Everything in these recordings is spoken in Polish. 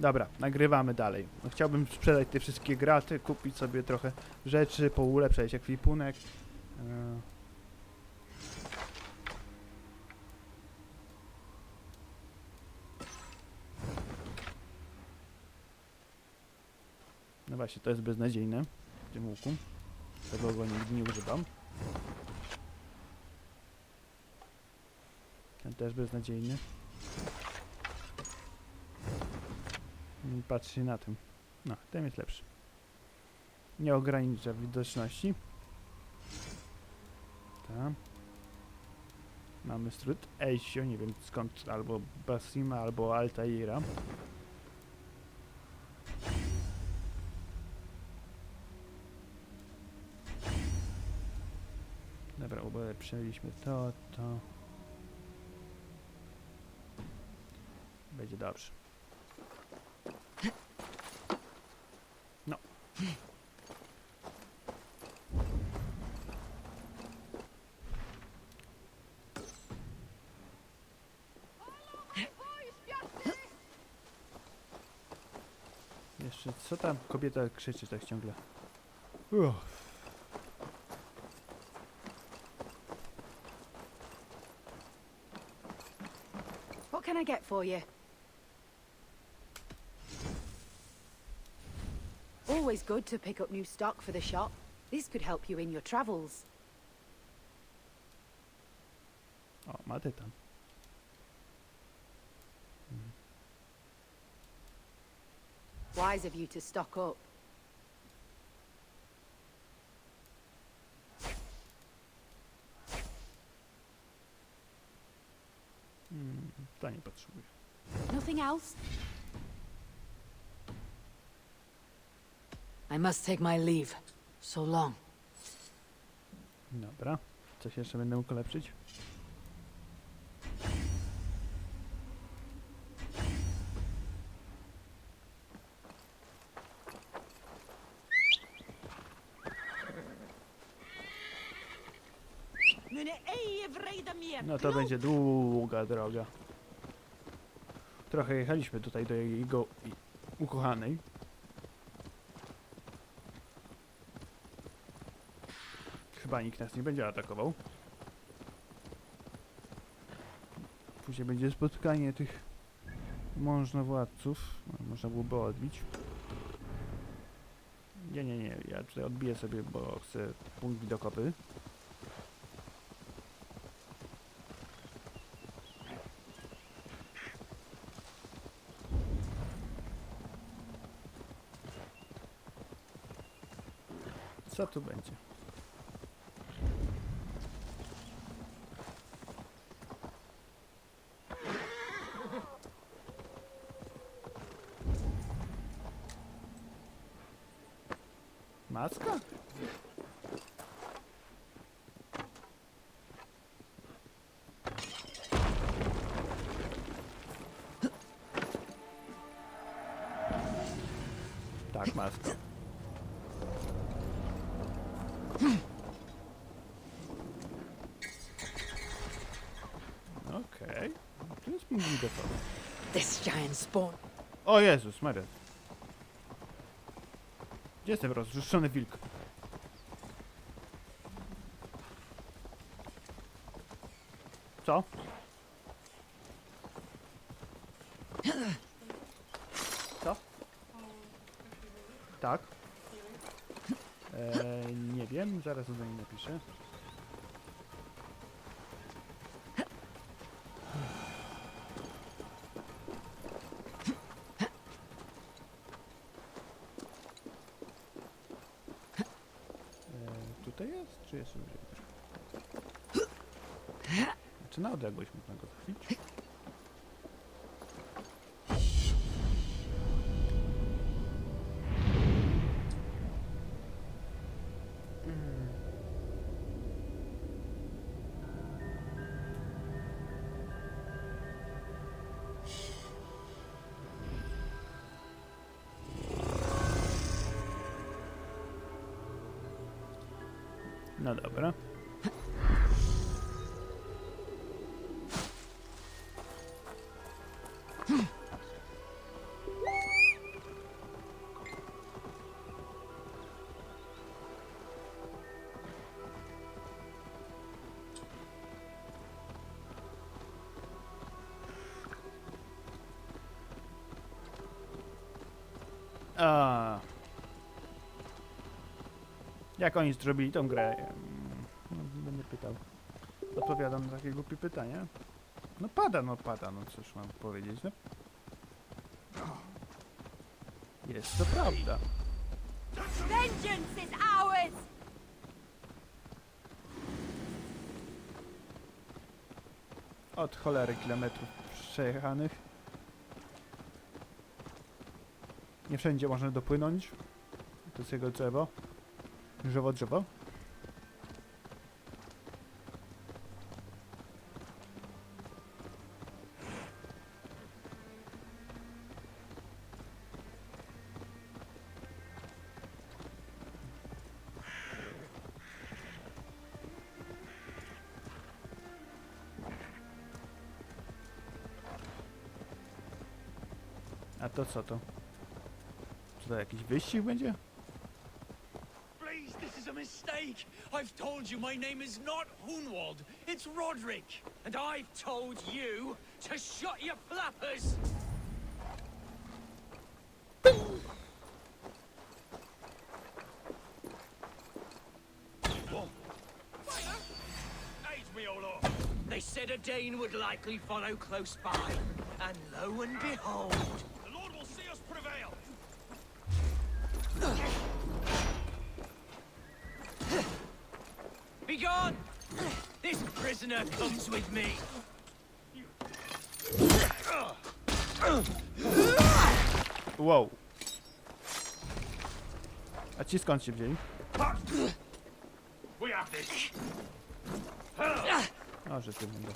Dobra, nagrywamy dalej. No, chciałbym sprzedać te wszystkie graty, kupić sobie trochę rzeczy, poulepszać ekwipunek. No właśnie, to jest beznadziejne w tym łuku. Tego go nigdy nie używam. Ten też beznadziejny. Patrzcie na tym. No, ten jest lepszy. Nie ogranicza widoczności. Tak. Mamy strut Eisio, nie wiem skąd, albo Basima, albo Altaira. Dobra, ulepszyliśmy to. Będzie dobrze. No. Jeszcze, co tam kobieta krzyczy tak ciągle? What can I get for you? Always good to pick up new stock for the shop. This could help you in your travels. O, ma tytan. Wise of you to stock up. To nie potrzebuję. Nothing else? I must take my leave. So long. Dobra. Coś jeszcze będę mógł ulepszyć? No to będzie długa droga. Trochę jechaliśmy tutaj do jego ukochanej. Chyba nikt nas nie będzie atakował. Później będzie spotkanie tych możnowładców. No, można byłoby odbić. Nie. Ja tutaj odbiję sobie, bo chcę punkt widokowy. Co tu będzie? Maska? Tak, maska. Okej. Tu jest punkt widokowy. This giant spawn. O Jezus Maria. Gdzie jest ten rozruszony wilk? Co? Co? Tak. Nie wiem, zaraz do niej napiszę. Tutaj jest, czy jest bliżej? Czy na odległość można go trafić? No dobra. A. Jak oni zrobili tą grę? No, będę pytał. Odpowiadam na takie głupie pytania. No pada, no cóż mam powiedzieć, no. Jest to prawda. Vengeance is ours! Od cholery kilometrów przejechanych. Nie wszędzie można dopłynąć. To jest jego drzewo. Drzewo. A to co to? Czy to jakiś wyścig będzie? Please, this is a mistake. I've told you my name is not Hunwald. It's Roderick. And I've told you to shut your flappers. Whoa. Fire? Age me all off. They said a Dane would likely follow close by. And lo and behold, the Lord will see us prevail. Be gone! This prisoner comes with me. Wow. A ci skąd się wzięli? We have this. O, że ty będę.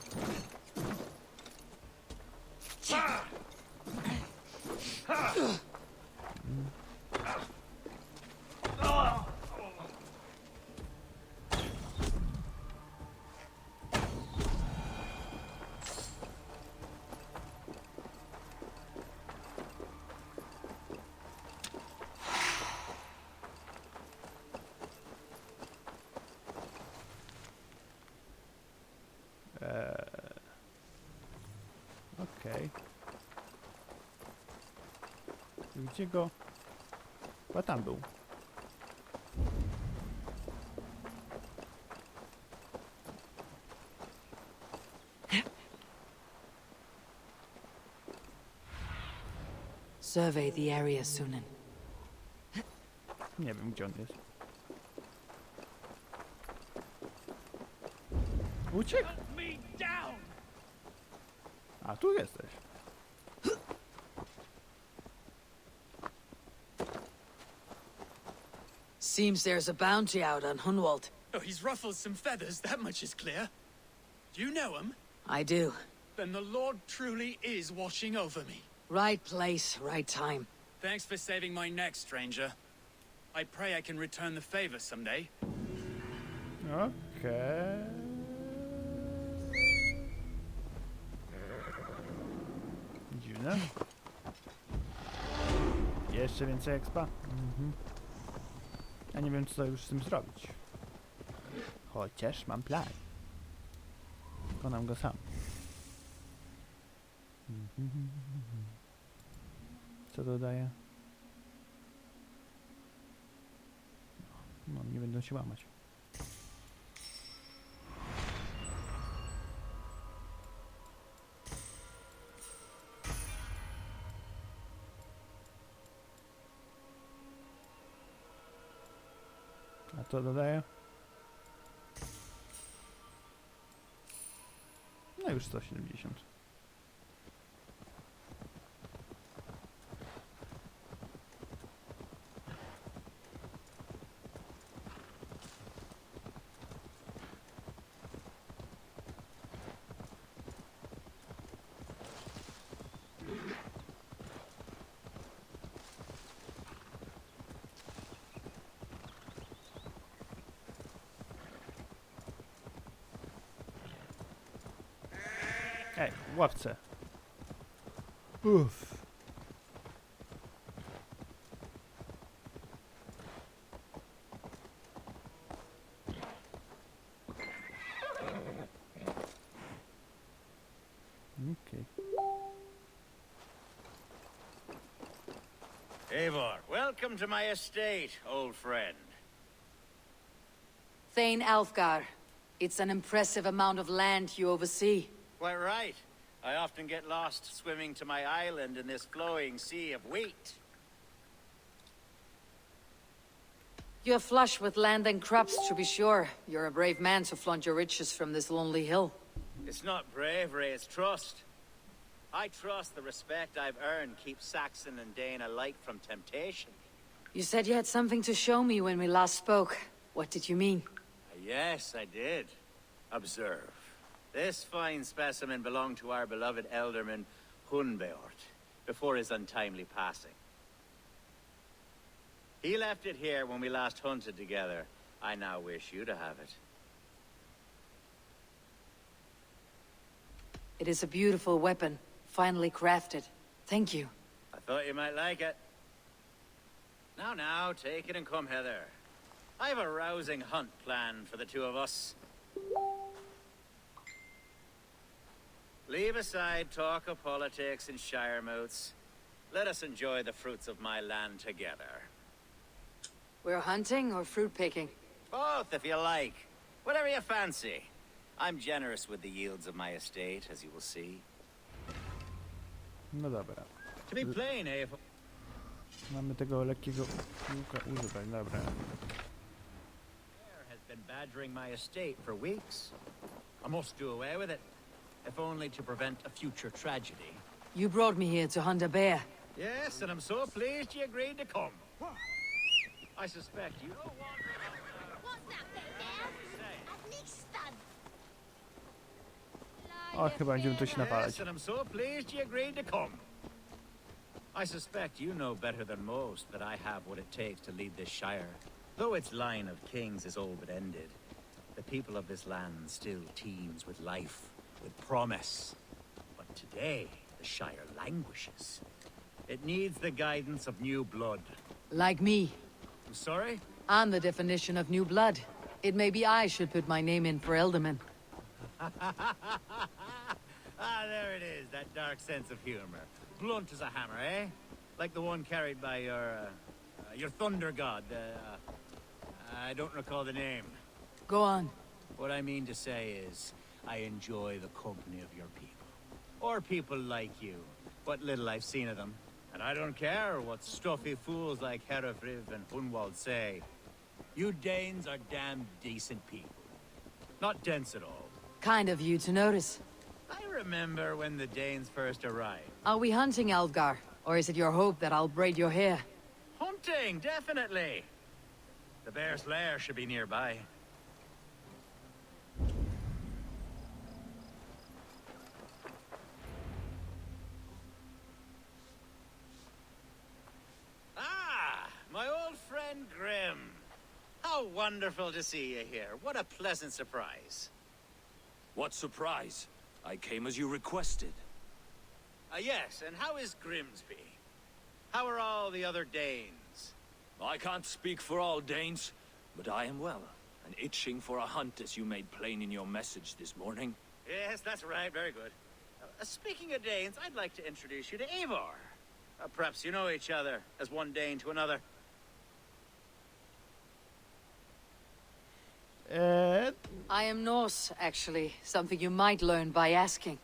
Okej. Gdzie go? Chyba tam był. Survey the area, Sunan. Nie wiem, gdzie on jest. Uciekł? Help me down! A, tu jesteś. Seems there's a bounty out on Hunwald. Oh, he's ruffled some feathers, that much is clear. Do you know him? I do. Then the Lord truly is watching over me. Right place, right time. Thanks for saving my neck, stranger. I pray I can return the favor someday. Okej. Dziwne. Jeszcze więcej expa? Ja nie wiem, co już z tym zrobić. Chociaż mam plan. Wykonam go sam. Co to daje? No, nie będą się łamać. A to dodaje? No już 170. Ej, łapce. Uff. Okej. Eivor, welcome to my estate, old friend. Thane Alfgar. It's an impressive amount of land you oversee. Quite right. I often get lost swimming to my island in this flowing sea of wheat. You're flush with land and crops, to be sure. You're a brave man to flaunt your riches from this lonely hill. It's not bravery, it's trust. I trust the respect I've earned keeps Saxon and Dane alike from temptation. You said you had something to show me when we last spoke. What did you mean? Yes, I did. Observe. This fine specimen belonged to our beloved elderman, Hunbeort, before his untimely passing. He left it here when we last hunted together. I now wish you to have it. It is a beautiful weapon, finely crafted. Thank you. I thought you might like it. Now, take it and come hither. I have a rousing hunt planned for the two of us. Leave aside talk of politics and shire moats. Let us enjoy the fruits of my land together. We're hunting or fruit picking? Both, if you like. Whatever you fancy. I'm generous with the yields of my estate, as you will see. No dobra. To be plain, Eivor. Mamy tego lekkiego łuka używać, dobra. Has been badgering my estate for weeks. I must do away with it, if only to prevent a future tragedy. You brought me here to hunt a bear. Yes, and I'm so pleased you agreed to come. I suspect you don't want What's that bit there? At least stud. O, chyba będziemy tu się napalać. Yes, and I'm so pleased you agreed to come. I suspect you know better than most that I have what it takes to lead this shire. Though its line of kings is all but ended, the people of this land still teems with life, with promise. But today, the shire languishes. It needs the guidance of new blood. Like me. I'm sorry? I'm the definition of new blood. It may be I should put my name in for Elderman. Ah, there it is, that dark sense of humor. Blunt as a hammer, eh? Like the one carried by your thunder god. I don't recall the name. Go on. What I mean to say is, I enjoy the company of your people. Or people like you. What little I've seen of them. And I don't care what stuffy fools like Herefriv and Hunwald say. You Danes are damn decent people. Not dense at all. Kind of you to notice. I remember when the Danes first arrived. Are we hunting Alfgar? Or is it your hope that I'll braid your hair? Hunting, definitely. The bear's lair should be nearby. Ah, my old friend Grim. How wonderful to see you here. What a pleasant surprise. What surprise? I came as you requested. Yes, and how is Grimsby? How are all the other Danes? I can't speak for all Danes, but I am well, and itching for a hunt as you made plain in your message this morning. Yes, that's right. Very good. Speaking of Danes, I'd like to introduce you to Eivor. Perhaps you know each other, as one Dane to another. I am Norse, actually. Something you might learn by asking.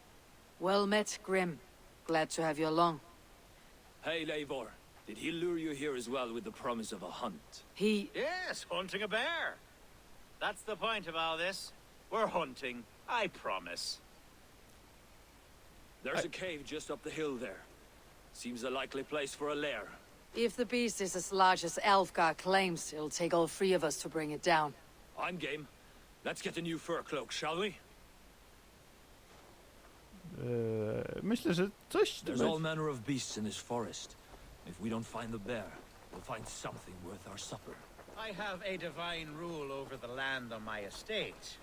Well met, Grim. Glad to have you along. Hey, Eivor. Did he lure you here as well with the promise of a hunt? He... Yes, hunting a bear. That's the point of all this. We're hunting, I promise. There's a cave just up the hill there. Seems a likely place for a lair. If the beast is as large as Alfgar claims, it'll take all three of us to bring it down. I'm game. Let's get a new fur cloak, shall we? Myślę, że coś tu There's all będzie. manner of beasts in this forest. If we don't find the bear, we'll find something worth our supper. I have a divine rule over the land on my estate.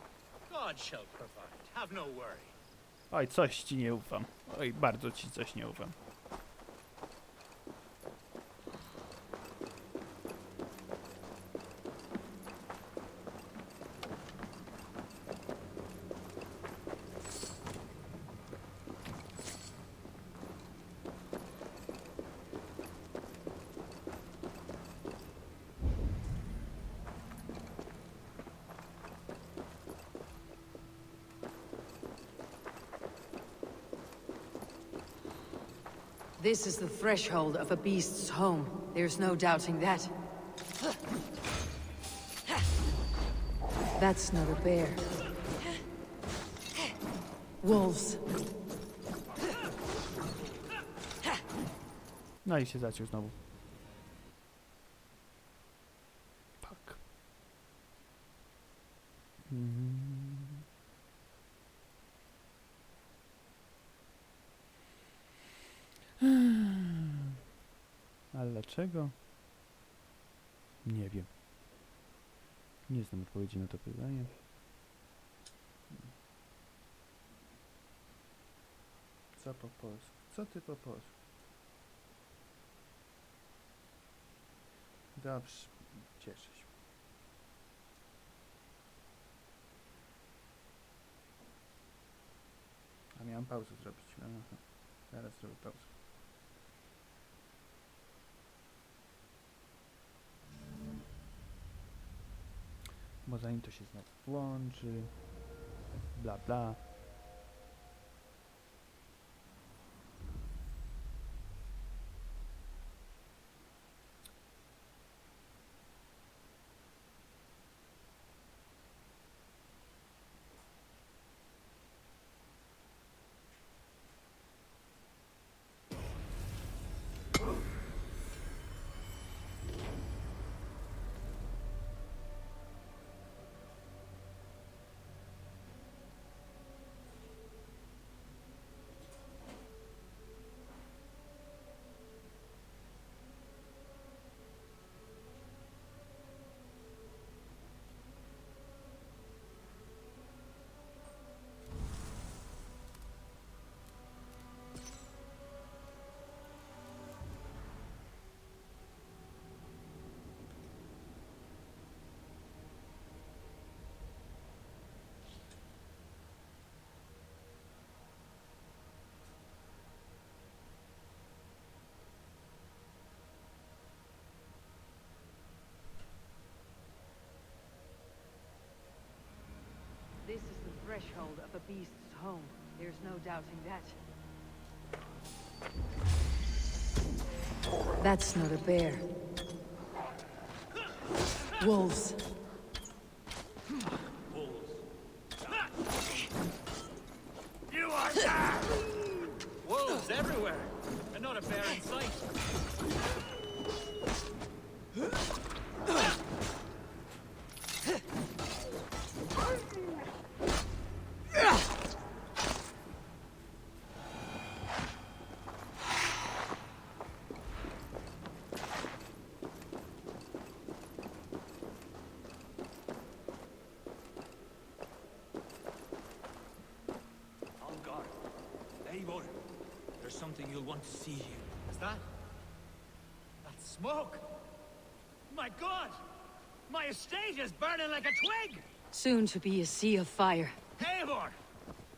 God shall provide. Have no worry. Oj, coś ci nie ufam. Oj, bardzo ci coś nie ufam. This is the threshold of a beast's home. There's no doubting that. That's not a bear. Wolves. No i się zaciął znowu. Fuck. Ale dlaczego? Nie wiem. Nie znam odpowiedzi na to pytanie. Co po polsku? Co ty po polsku? Dobrze, cieszę się. A miałem pauzę zrobić. Aha. Zaraz zrobię pauzę. Bo zanim to się znowu włączy, bla bla. This is the threshold of a beast's home. There's no doubting that. That's not a bear. Wolves. You are mad! Wolves everywhere, and not a bear in sight. On guard. Eivor, there's something you'll want to see here. Is that? That smoke! My God! My estate is burning like a twig! Soon to be a sea of fire. Eivor!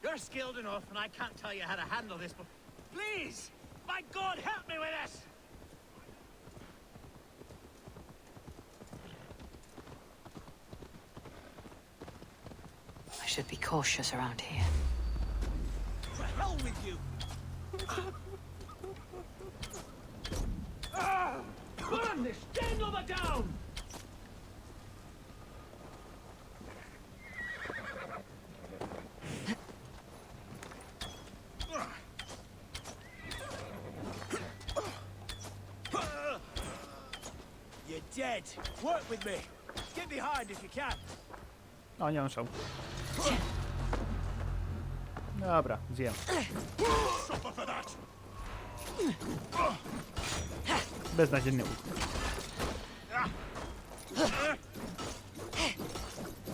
You're skilled enough, and I can't tell you how to handle this, but please! My God, help me with this! I should be cautious around here. To hell with you! Burn this Stanlover down! You're dead. Work with me. Get behind if you can. O, nie on szał. Dobra, zjem. Beznadziejny łuk.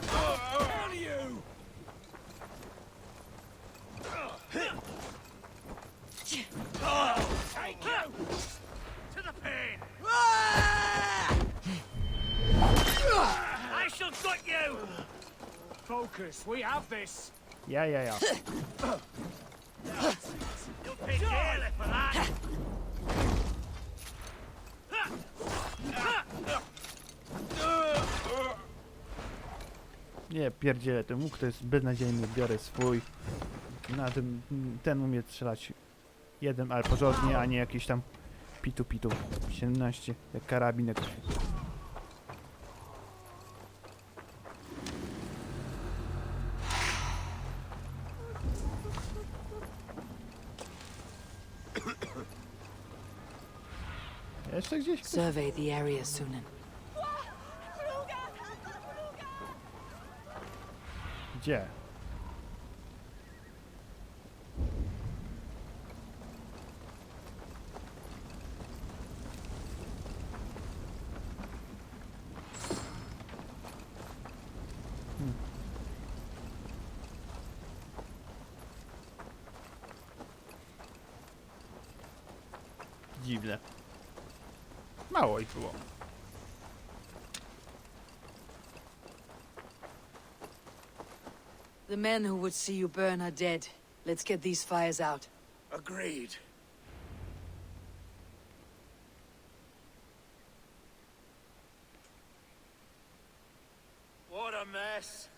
Down you! Take you! To the pain! I shall gut you! Focus. We have this. Ja. You'll pay dearly for that! Nie, pierdzielę, ten łuk to jest beznadziejny, biorę swój. Na tym, ten umie strzelać Jeden, ale porządnie, a nie jakiś tam pitu. 17, jak karabinek. Jeszcze gdzieś? Survey the area, Sunan. Gdzie? Dziwne. Mało ich było. The men who would see you burn are dead. Let's get these fires out. Agreed. What a mess.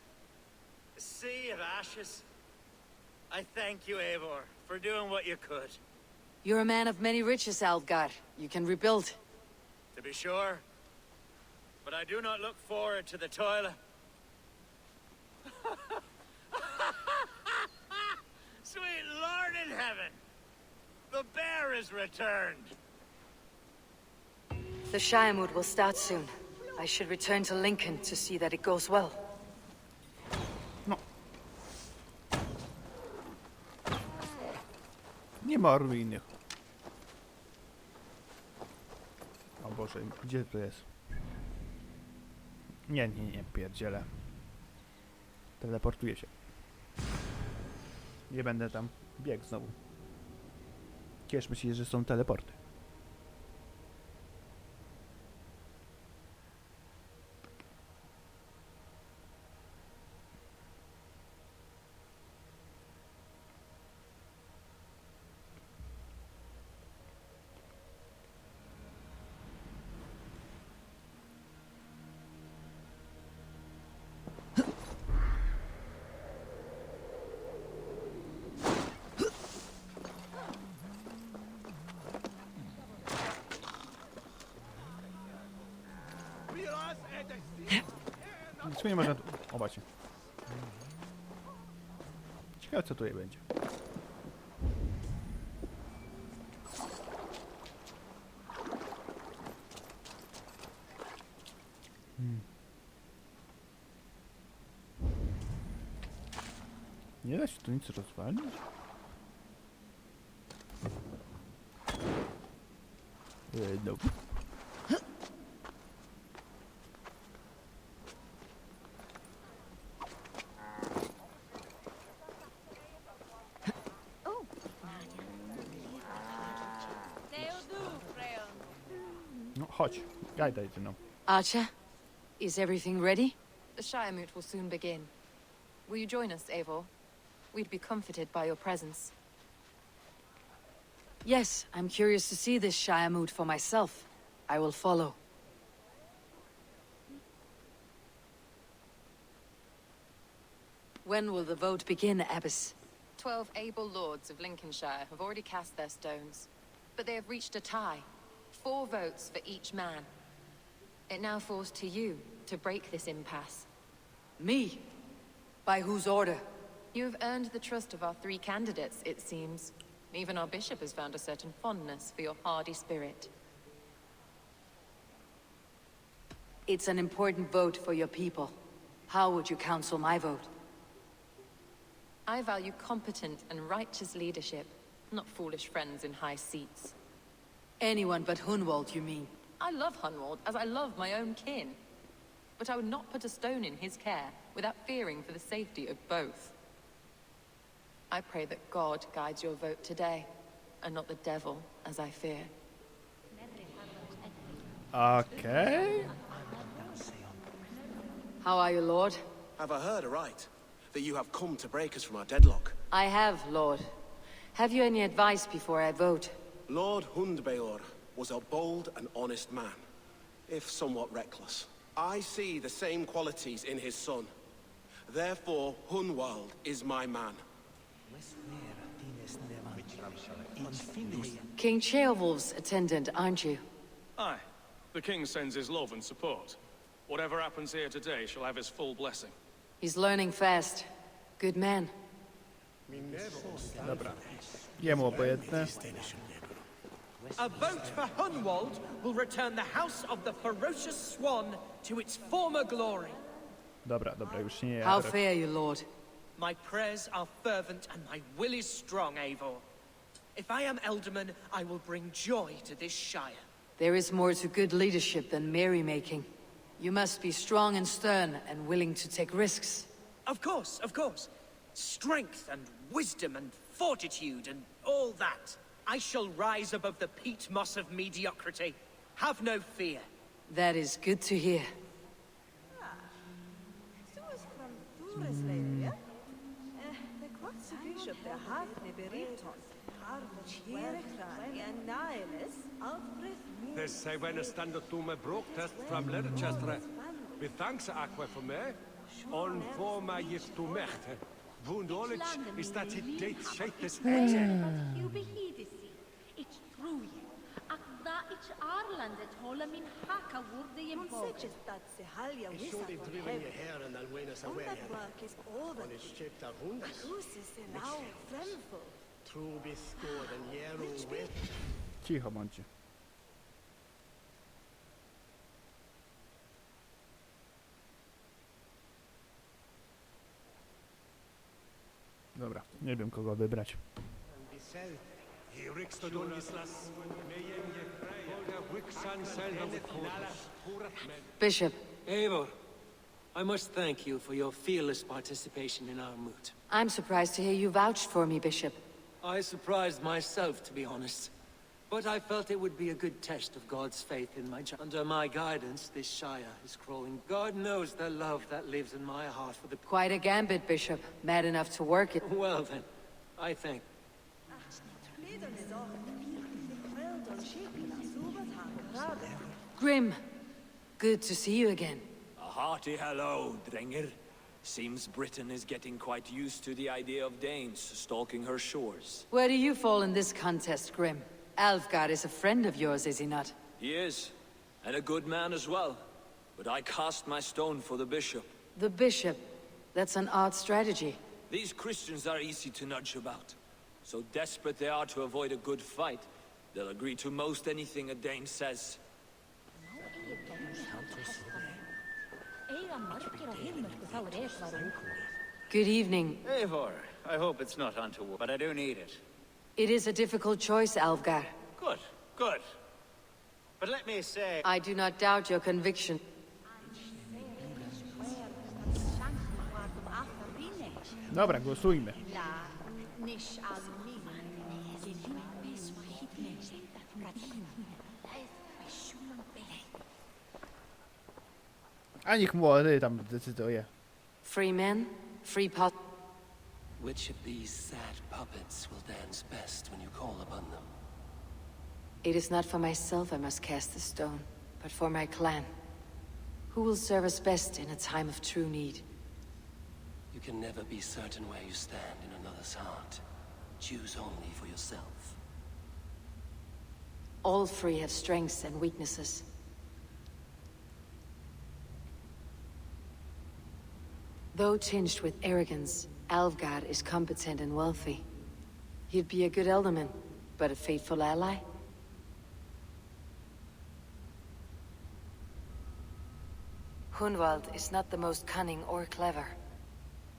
A sea of ashes. I thank you, Eivor, for doing what you could. You're a man of many riches, Alfgar. You can rebuild. To be sure. But I do not look forward to the toil. Sweet Lord in heaven! The bear is returned! The Shiremood will start soon. I should return to Lincoln to see that it goes well. No. Nie ma ruiny. O Boże, gdzie to jest? Nie, pierdzielę. Teleportuję się. Nie będę tam biegł znowu. Cieszmy się, że są teleporty. Nic nie można tu... O, właśnie. Ciekawe, co tutaj będzie. Nie da się tu nic rozwalić? Nope. No, chodź. Gajda idzie, no. Archer, is everything ready? The Shiremoot will soon begin. Will you join us, Eivor? We'd be comforted by your presence. Yes, I'm curious to see this Shiremood for myself. I will follow. When will the vote begin, Abbess? 12 able lords of Lincolnshire have already cast their stones, but they have reached a tie. 4 votes for each man. It now falls to you to break this impasse. Me? By whose order? You have earned the trust of our 3 candidates, it seems. Even our bishop has found a certain fondness for your hardy spirit. It's an important vote for your people. How would you counsel my vote? I value competent and righteous leadership, not foolish friends in high seats. Anyone but Hunwald, you mean? I love Hunwald as I love my own kin. But I would not put a stone in his care without fearing for the safety of both. I pray that God guides your vote today, and not the devil, as I fear. Okay. How are you, Lord? Have I heard aright? That you have come to break us from our deadlock? I have, Lord. Have you any advice before I vote? Lord Hundbeor was a bold and honest man, if somewhat reckless. I see the same qualities in his son. Therefore, Hunwald is my man. King Ceolwulf's attendant, aren't you? Aye. The king sends his love and support. Whatever happens here today shall have his full blessing. He's learning fast. Good man. Dobra. Jemu obojętne. A vote for Hunwald will return the House of the Ferocious Swan to its former glory. Dobra, już nie How ja. fare you, lord? My prayers are fervent and my will is strong, Eivor. If I am Elderman, I will bring joy to this shire. There is more to good leadership than merrymaking. You must be strong and stern and willing to take risks. Of course, of course. Strength and wisdom and fortitude and all that. I shall rise above the peat moss of mediocrity. Have no fear. That is good to hear. This say when a stand up to me broke test from Leicester. With thanks aqua for me. On for my gift to mechte. Wunderlich is that it date shape this You be hidisi. It's true. Akda it's Ireland at Hola min haka wurde im Bog. It's surely driven your hair and I'll win us away. On its shaped a wund. True be scored and yarrow with. Cicho bądźcie. Dobra, nie wiem kogo wybrać. Bishop, Eivor, I must thank you for your fearless participation in our moot. I'm surprised to hear you vouched for me, Bishop. I surprised myself, to be honest. But I felt it would be a good test of God's faith in my Under my guidance, this Shire is crawling. God knows the love that lives in my heart for the... Quite a gambit, Bishop. Mad enough to work it. Well then, I thank... Grim, good to see you again. A hearty hello, Drenger. Seems Britain is getting quite used to the idea of Danes stalking her shores. Where do you fall in this contest, Grim? Alfgard is a friend of yours, is he not? He is, and a good man as well. But I cast my stone for the bishop. The bishop? That's an odd strategy. These Christians are easy to nudge about. So desperate they are to avoid a good fight, they'll agree to most anything a Dane says. Good evening. Eivor, I hope it's not untoward, but I do need it. It is a difficult choice, Alfgar. Good, good. But let me say... I do not doubt your conviction. Dobra, głosujmy. A niech młody tam decyduje. Free men, free pot. Which of these sad puppets will dance best when you call upon them? It is not for myself I must cast the stone, but for my clan. Who will serve us best in a time of true need? You can never be certain where you stand in another's heart. Choose only for yourself. All three have strengths and weaknesses. Though tinged with arrogance, Alfgard is competent and wealthy. He'd be a good elderman, but a faithful ally? Hunwald is not the most cunning or clever,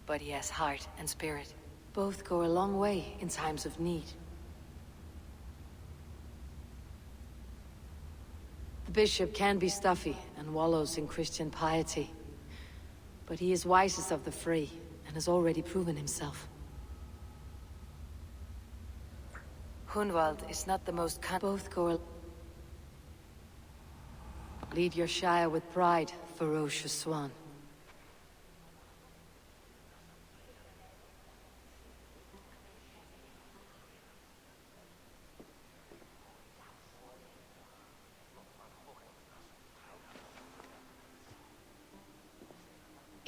but he has heart and spirit. Both go a long way in times of need. The bishop can be stuffy and wallows in Christian piety, but he is wisest of the three and has already proven himself. Hunwald is not the most both go. Lead your shire with pride, ferocious swan.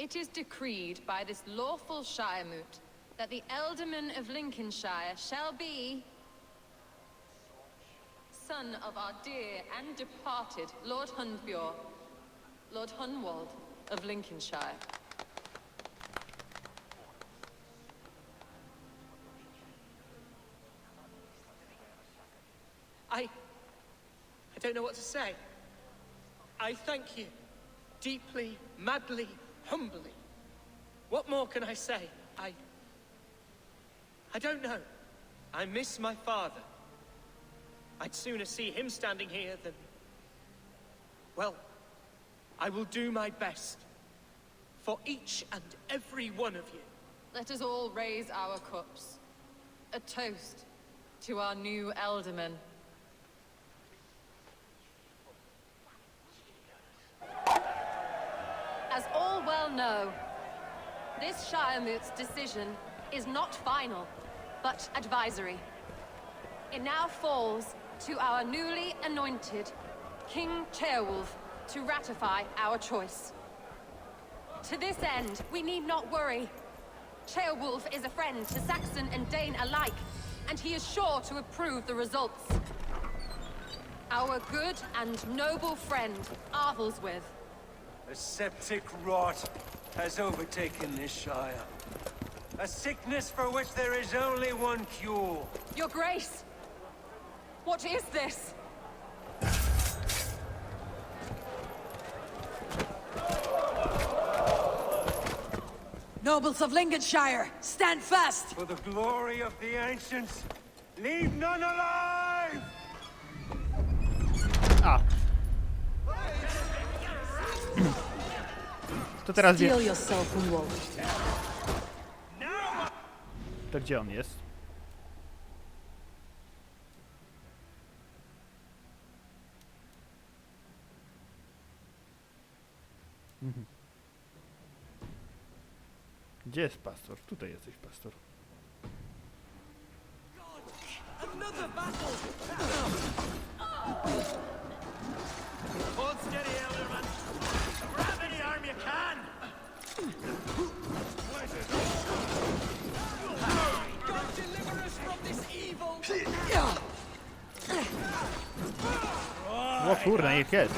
It is decreed by this lawful Shire moot that the Ealdorman of Lincolnshire shall be son of our dear and departed Lord Hundbjorn, Lord Hunwald of Lincolnshire. I don't know what to say. I thank you. Deeply, madly, humbly. What more can I say? I don't know. I miss my father. I'd sooner see him standing here than... Well, I will do my best. For each and every one of you. Let us all raise our cups. A toast to our new Elderman. As all well know, this Shiremoot's decision is not final, but advisory. It now falls to our newly anointed King Ceolwulf to ratify our choice. To this end, we need not worry. Ceolwulf is a friend to Saxon and Dane alike, and he is sure to approve the results. Our good and noble friend, Arthelswith. A septic rot has overtaken this Shire. A sickness for which there is only one cure. Your Grace! What is this? Nobles of Lincolnshire, stand fast! For the glory of the ancients, leave none alive! A. To teraz wie... Steel yourself, Hunwald. To gdzie on jest? Gdzie jest pastor? Tutaj jesteś, pastor. Another battle! Hold steady, Elderman. Grab any arm you can. God deliver us from this evil! O kurna, ich jest.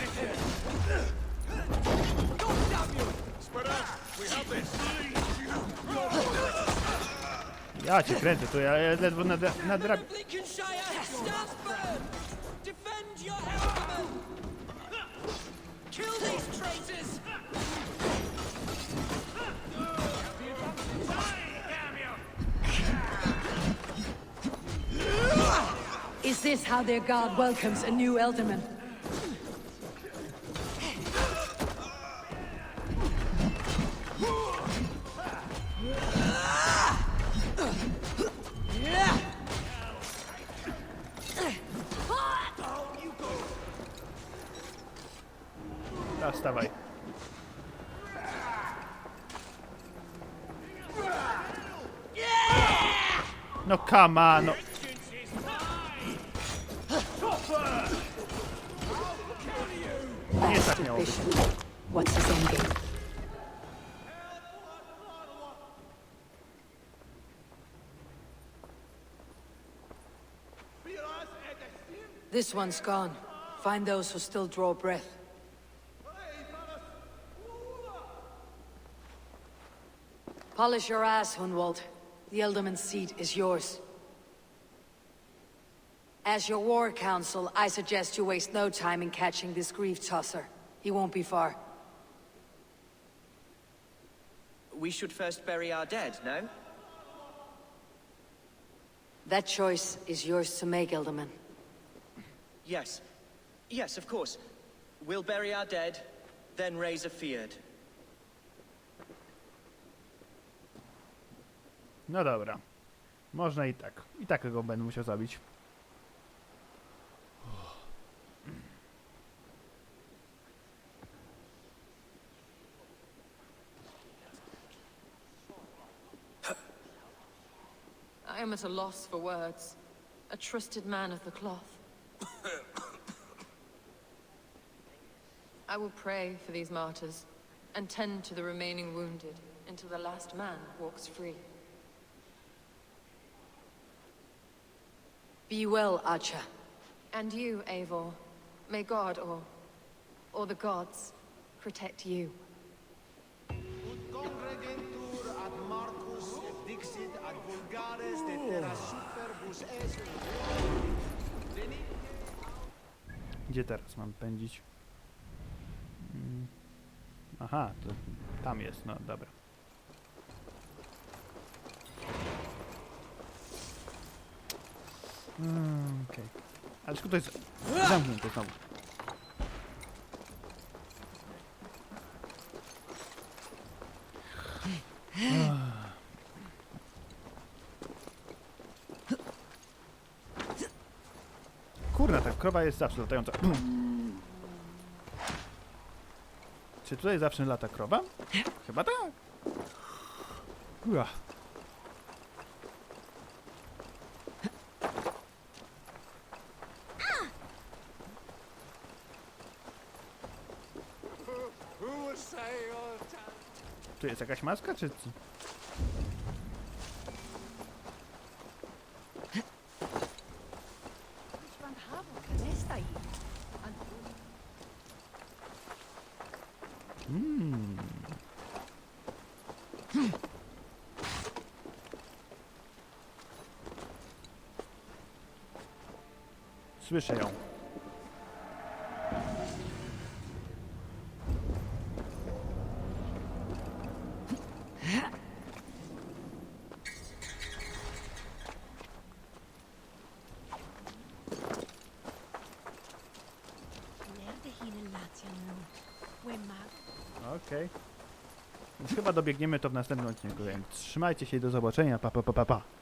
Ja cię kręcę, to ja ledwo nadrabiam. Lincolnshire stands firm! Defend your Elderman! Kill these traitors! Is this how their god welcomes a new Elderman? Wstawaj. No come on, no. Nie tak miało być. What's his endgame? This one's gone. Find those who still draw breath. Polish your ass, Hunwald. The Elderman's seat is yours. As your war council, I suggest you waste no time in catching this grief tosser. He won't be far. We should first bury our dead, no? That choice is yours to make, Elderman. Yes. Yes, of course. We'll bury our dead, then raise a feared. No dobra. Można i tak. I tak go będę musiał zabić. I am at a loss for words. A trusted man of the cloth. I will pray for these martyrs, and tend to the remaining wounded, until the last man walks free. Be well, Archer. And you, Eivor. May God, or the gods, protect you. Ut congregentur ad Marcus et dixit ad vulgares de terra superbus est. Gdzie teraz mam pędzić? Aha, to tam jest, no dobra. Okej. Ale skąd to jest zamknięte znowu? Kurna, ta krowa jest zawsze latająca. Czy tutaj zawsze lata krowa? Chyba tak. Ua. Tu jest jakaś maska, czy co? Słyszę ją. Okej. Więc chyba dobiegniemy to w następnym odcinku, więc trzymajcie się i do zobaczenia. Pa, pa, pa, pa, pa.